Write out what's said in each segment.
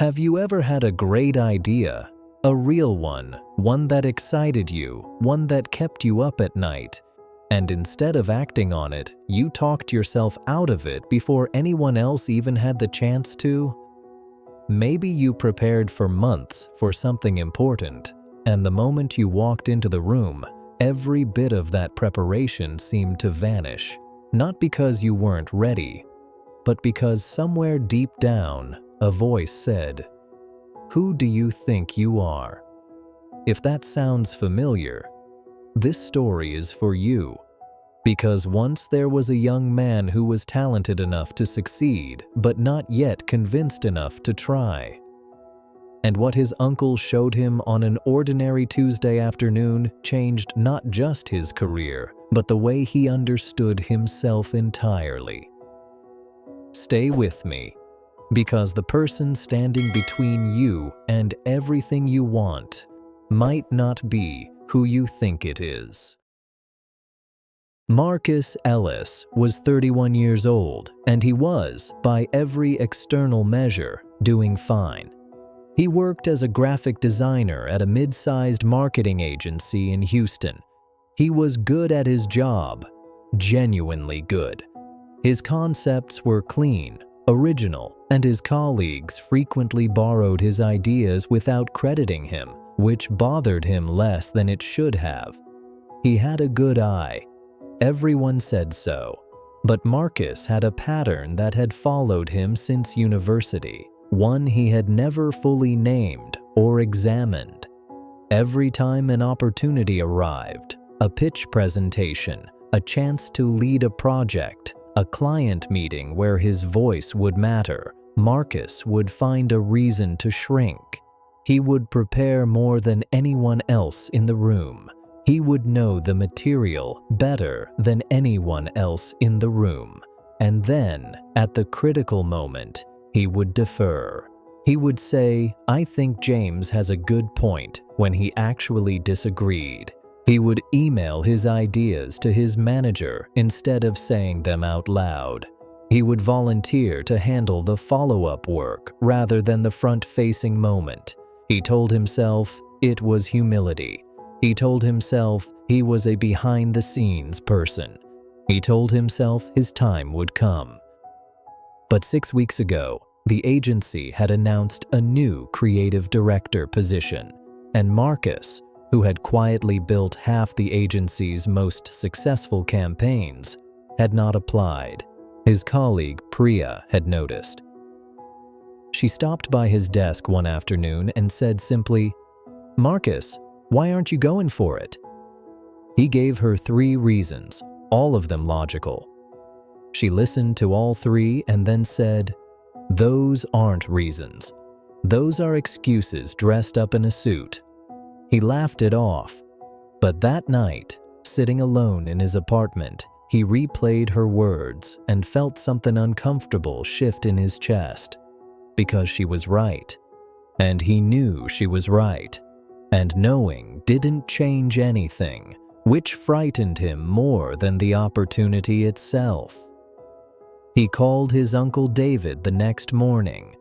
Have you ever had a great idea, a real one that excited you, one that kept you up at night, and instead of acting on it, you talked yourself out of it before anyone else even had the chance to? Maybe you prepared for months for something important, and the moment you walked into the room, every bit of that preparation seemed to vanish, not because you weren't ready, but because somewhere deep down, a voice said, "Who do you think you are?" If that sounds familiar, this story is for you, because once there was a young man who was talented enough to succeed, but not yet convinced enough to try. And what his uncle showed him on an ordinary Tuesday afternoon changed not just his career, but the way he understood himself entirely. Stay with me, because the person standing between you and everything you want might not be who you think it is. Marcus Ellis was 31 years old, and he was, by every external measure, doing fine. He worked as a graphic designer at a mid-sized marketing agency in Houston. He was good at his job, genuinely good. His concepts were clean, original, and his colleagues frequently borrowed his ideas without crediting him, which bothered him less than it should have. He had a good eye. Everyone said so. But Marcus had a pattern that had followed him since university, one he had never fully named or examined. Every time an opportunity arrived, a pitch presentation, a chance to lead a project, a client meeting where his voice would matter, Marcus would find a reason to shrink. He would prepare more than anyone else in the room. He would know the material better than anyone else in the room. And then, at the critical moment, he would defer. He would say, "I think James has a good point," when he actually disagreed. He would email his ideas to his manager instead of saying them out loud. He would volunteer to handle the follow-up work rather than the front-facing moment. He told himself it was humility. He told himself he was a behind-the-scenes person. He told himself his time would come. But 6 weeks ago, the agency had announced a new creative director position, and Marcus, who had quietly built half the agency's most successful campaigns, had not applied. His colleague, Priya, had noticed. She stopped by his desk one afternoon and said simply, "Marcus, why aren't you going for it?" He gave her 3 reasons, all of them logical. She listened to all 3 and then said, "Those aren't reasons. Those are excuses dressed up in a suit." He laughed it off. But that night, sitting alone in his apartment, he replayed her words and felt something uncomfortable shift in his chest. Because she was right. And he knew she was right. And knowing didn't change anything, which frightened him more than the opportunity itself. He called his Uncle David the next morning.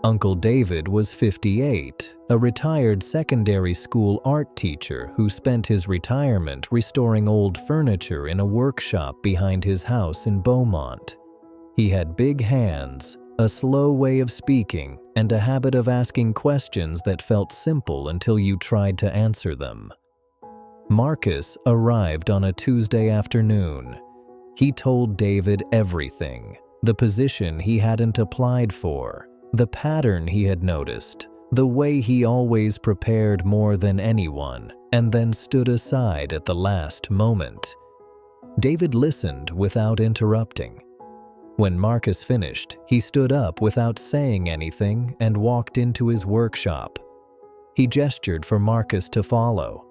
Uncle David was 58, a retired secondary school art teacher who spent his retirement restoring old furniture in a workshop behind his house in Beaumont. He had big hands, a slow way of speaking, and a habit of asking questions that felt simple until you tried to answer them. Marcus arrived on a Tuesday afternoon. He told David everything, the position he hadn't applied for, the pattern he had noticed, the way he always prepared more than anyone, and then stood aside at the last moment. David listened without interrupting. When Marcus finished, he stood up without saying anything and walked into his workshop. He gestured for Marcus to follow.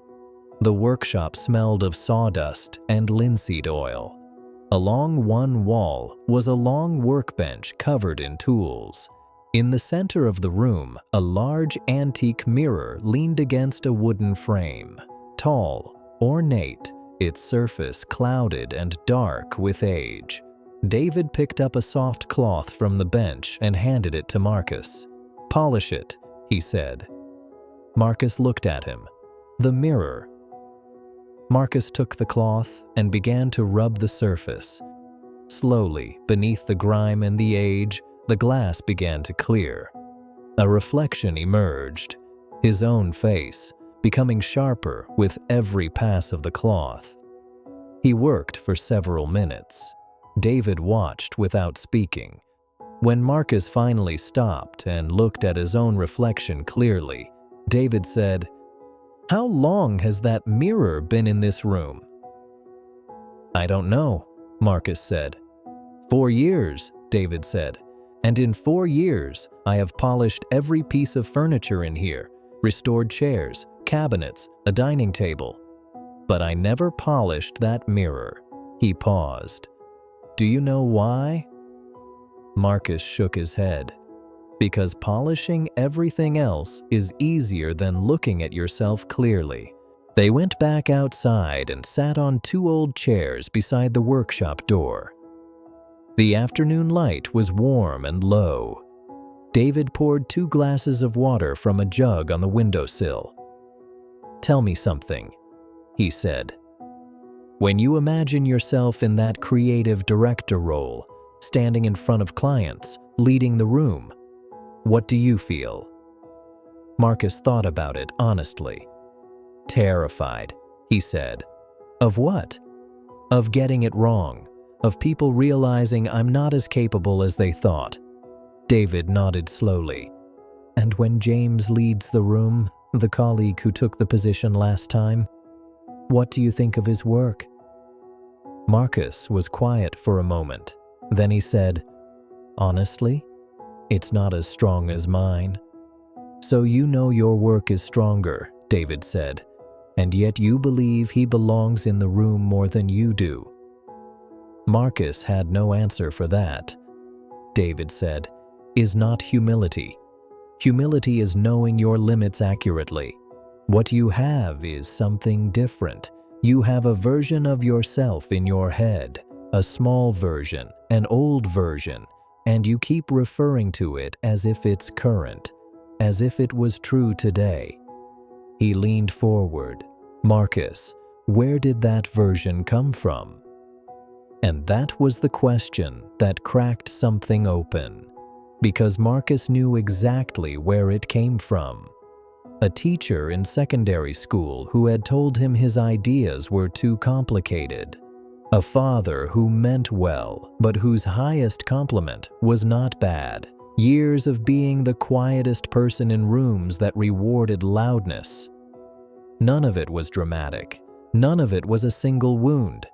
The workshop smelled of sawdust and linseed oil. Along one wall was a long workbench covered in tools. In the center of the room, a large antique mirror leaned against a wooden frame. Tall, ornate, its surface clouded and dark with age. David picked up a soft cloth from the bench and handed it to Marcus. "Polish it," he said. Marcus looked at him. "The mirror." Marcus took the cloth and began to rub the surface. Slowly, beneath the grime and the age, the glass began to clear. A reflection emerged, his own face, becoming sharper with every pass of the cloth. He worked for several minutes. David watched without speaking. When Marcus finally stopped and looked at his own reflection clearly, David said, "How long has that mirror been in this room?" "I don't know," Marcus said. "4 years," David said. "And in 4 years, I have polished every piece of furniture in here, restored chairs, cabinets, a dining table. But I never polished that mirror." He paused. "Do you know why?" Marcus shook his head. "Because polishing everything else is easier than looking at yourself clearly." They went back outside and sat on 2 old chairs beside the workshop door. The afternoon light was warm and low. David poured 2 glasses of water from a jug on the windowsill. "Tell me something," he said. "When you imagine yourself in that creative director role, standing in front of clients, leading the room, what do you feel?" Marcus thought about it honestly. "Terrified," he said. "Of what?" "Of getting it wrong. Of people realizing I'm not as capable as they thought." David nodded slowly. "And when James leads the room, the colleague who took the position last time, what do you think of his work?" Marcus was quiet for a moment. Then he said, "Honestly, it's not as strong as mine." "So you know your work is stronger," David said, "and yet you believe he belongs in the room more than you do." Marcus had no answer for that. David said, "Is not humility. Humility is knowing your limits accurately. What you have is something different. You have a version of yourself in your head, a small version, an old version, and you keep referring to it as if it's current, as if it was true today." He leaned forward. "Marcus, where did that version come from?" And that was the question that cracked something open, because Marcus knew exactly where it came from. A teacher in secondary school who had told him his ideas were too complicated. A father who meant well, but whose highest compliment was not bad. Years of being the quietest person in rooms that rewarded loudness. None of it was dramatic. None of it was a single wound.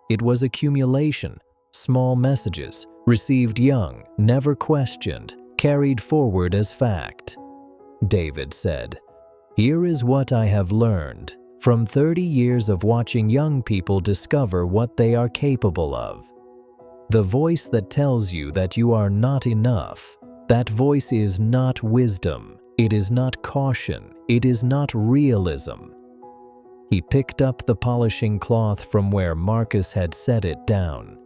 It was accumulation, small messages, received young, never questioned, carried forward as fact. David said, "Here is what I have learned from 30 years of watching young people discover what they are capable of. The voice that tells you that you are not enough, that voice is not wisdom, it is not caution, it is not realism." He picked up the polishing cloth from where Marcus had set it down.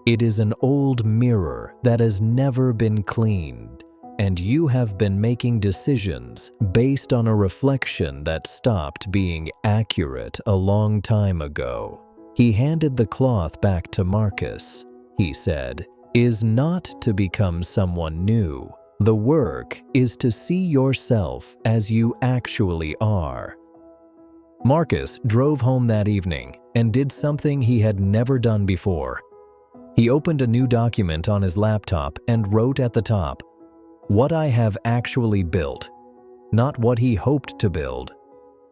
"It is an old mirror that has never been cleaned, and you have been making decisions based on a reflection that stopped being accurate a long time ago." He handed the cloth back to Marcus. He said, "Is not to become someone new. The work is to see yourself as you actually are." Marcus drove home that evening and did something he had never done before. He opened a new document on his laptop and wrote at the top, "What I have actually built," not what he hoped to build,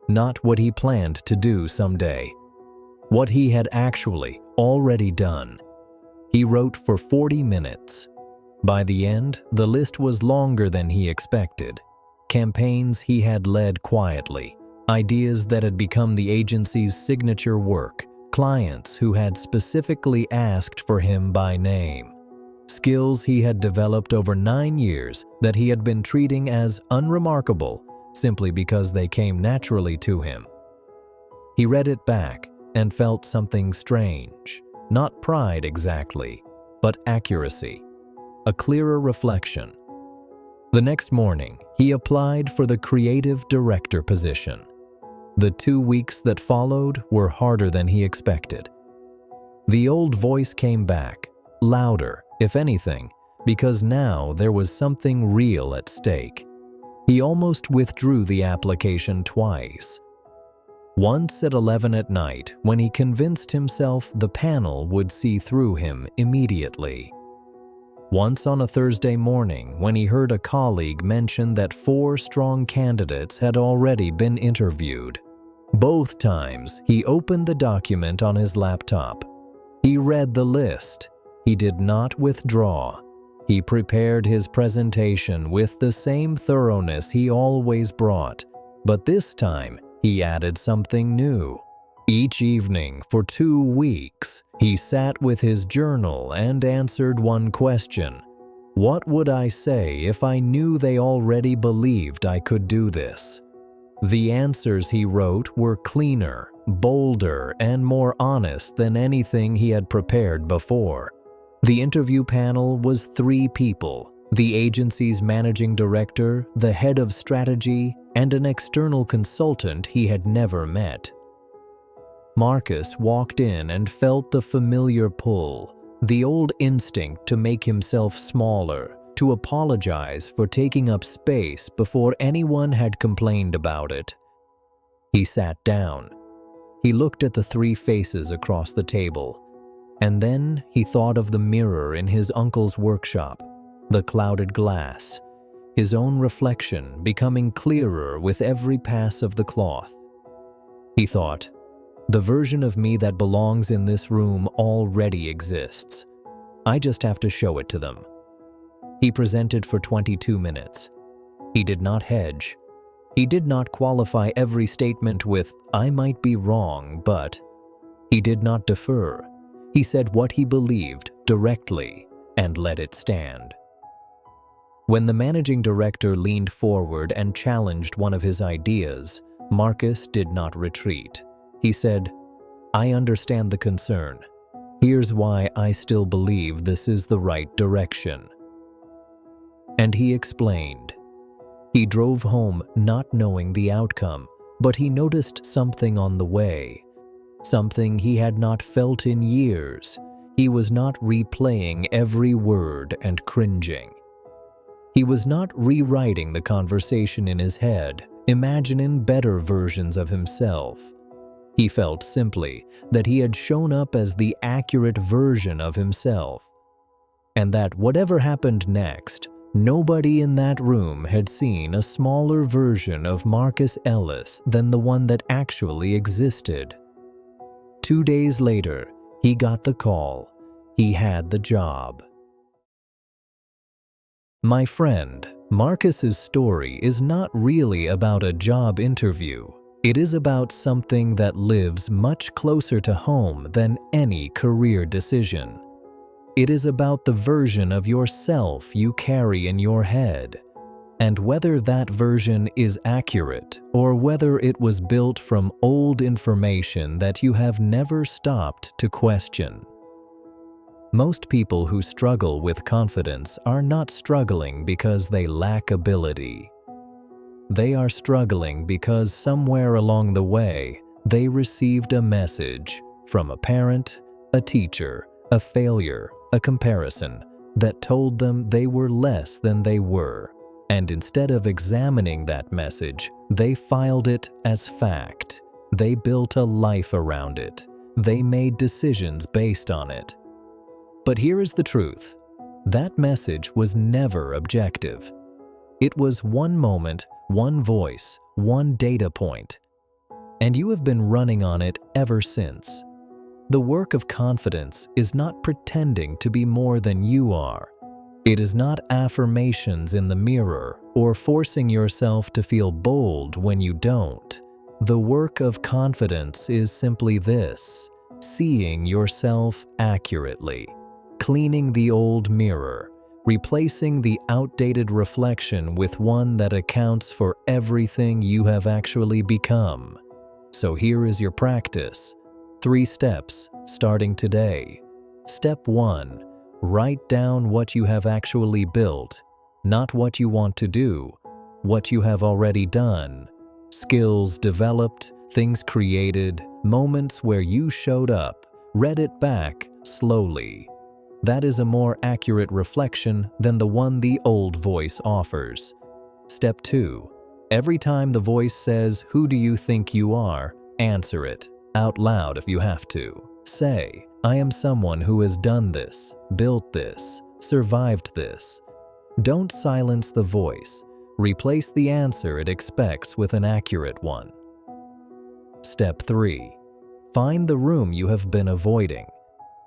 not what he planned to do someday, what he had actually already done. He wrote for 40 minutes. By the end, the list was longer than he expected. Campaigns he had led quietly, ideas that had become the agency's signature work, clients who had specifically asked for him by name, skills he had developed over 9 years that he had been treating as unremarkable simply because they came naturally to him. He read it back and felt something strange, not pride exactly, but accuracy, a clearer reflection. The next morning, he applied for the creative director position. The 2 weeks that followed were harder than he expected. The old voice came back, louder, if anything, because now there was something real at stake. He almost withdrew the application twice. Once at 11 at night, when he convinced himself the panel would see through him immediately. Once on a Thursday morning, when he heard a colleague mention that 4 strong candidates had already been interviewed. Both times, he opened the document on his laptop. He read the list. He did not withdraw. He prepared his presentation with the same thoroughness he always brought, but this time he added something new. Each evening for 2 weeks, he sat with his journal and answered one question. What would I say if I knew they already believed I could do this? The answers he wrote were cleaner, bolder, and more honest than anything he had prepared before. The interview panel was 3 people: the agency's managing director, the head of strategy, and an external consultant he had never met. Marcus walked in and felt the familiar pull, the old instinct to make himself smaller, to apologize for taking up space before anyone had complained about it. He sat down. He looked at the 3 faces across the table, and then he thought of the mirror in his uncle's workshop, the clouded glass, his own reflection becoming clearer with every pass of the cloth. He thought, the version of me that belongs in this room already exists. I just have to show it to them. He presented for 22 minutes. He did not hedge. He did not qualify every statement with, I might be wrong, but he did not defer. He said what he believed directly and let it stand. When the managing director leaned forward and challenged one of his ideas, Marcus did not retreat. He said, I understand the concern. Here's why I still believe this is the right direction. And he explained. He drove home not knowing the outcome, but he noticed something on the way. Something he had not felt in years. He was not replaying every word and cringing. He was not rewriting the conversation in his head, imagining better versions of himself. He felt simply that he had shown up as the accurate version of himself, and that whatever happened next, nobody in that room had seen a smaller version of Marcus Ellis than the one that actually existed. 2 days later, he got the call. He had the job. My friend, Marcus's story is not really about a job interview. It is about something that lives much closer to home than any career decision. It is about the version of yourself you carry in your head, and whether that version is accurate or whether it was built from old information that you have never stopped to question. Most people who struggle with confidence are not struggling because they lack ability. They are struggling because somewhere along the way, they received a message from a parent, a teacher, a failure, a comparison that told them they were less than they were. And instead of examining that message, they filed it as fact. They built a life around it. They made decisions based on it. But here is the truth. That message was never objective. It was one moment, one voice, one data point. And you have been running on it ever since. The work of confidence is not pretending to be more than you are. It is not affirmations in the mirror or forcing yourself to feel bold when you don't. The work of confidence is simply this: seeing yourself accurately, cleaning the old mirror, replacing the outdated reflection with one that accounts for everything you have actually become. So here is your practice. 3 steps starting today. Step 1. Write down what you have actually built, not what you want to do, what you have already done. Skills developed, things created, moments where you showed up, read it back slowly. That is a more accurate reflection than the one the old voice offers. Step 2. Every time the voice says, "Who do you think you are?" answer it, out loud if you have to. Say, "I am someone who has done this, built this, survived this." Don't silence the voice. Replace the answer it expects with an accurate one. Step 3. Find the room you have been avoiding,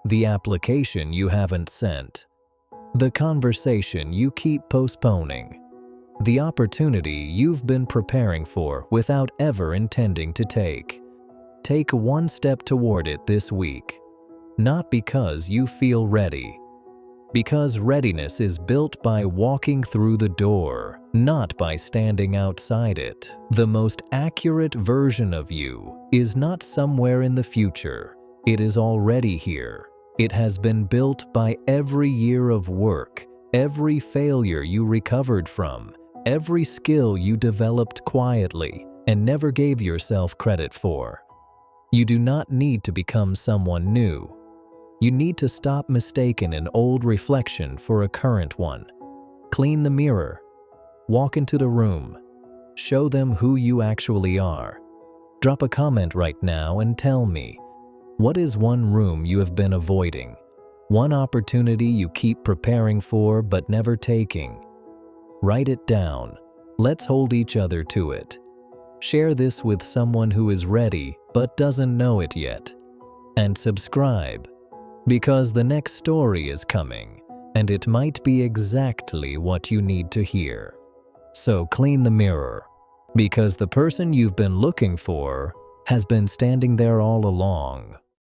the application you haven't sent, the conversation you keep postponing, the opportunity you've been preparing for without ever intending to take. Take one step toward it this week, not because you feel ready, because readiness is built by walking through the door, not by standing outside it. The most accurate version of you is not somewhere in the future. It is already here. It has been built by every year of work, every failure you recovered from, every skill you developed quietly and never gave yourself credit for. You do not need to become someone new. You need to stop mistaking an old reflection for a current one. Clean the mirror. Walk into the room. Show them who you actually are. Drop a comment right now and tell me, what is one room you have been avoiding? One opportunity you keep preparing for but never taking? Write it down. Let's hold each other to it. Share this with someone who is ready but doesn't know it yet. And subscribe, because the next story is coming, and it might be exactly what you need to hear. So clean the mirror, because the person you've been looking for has been standing there all along.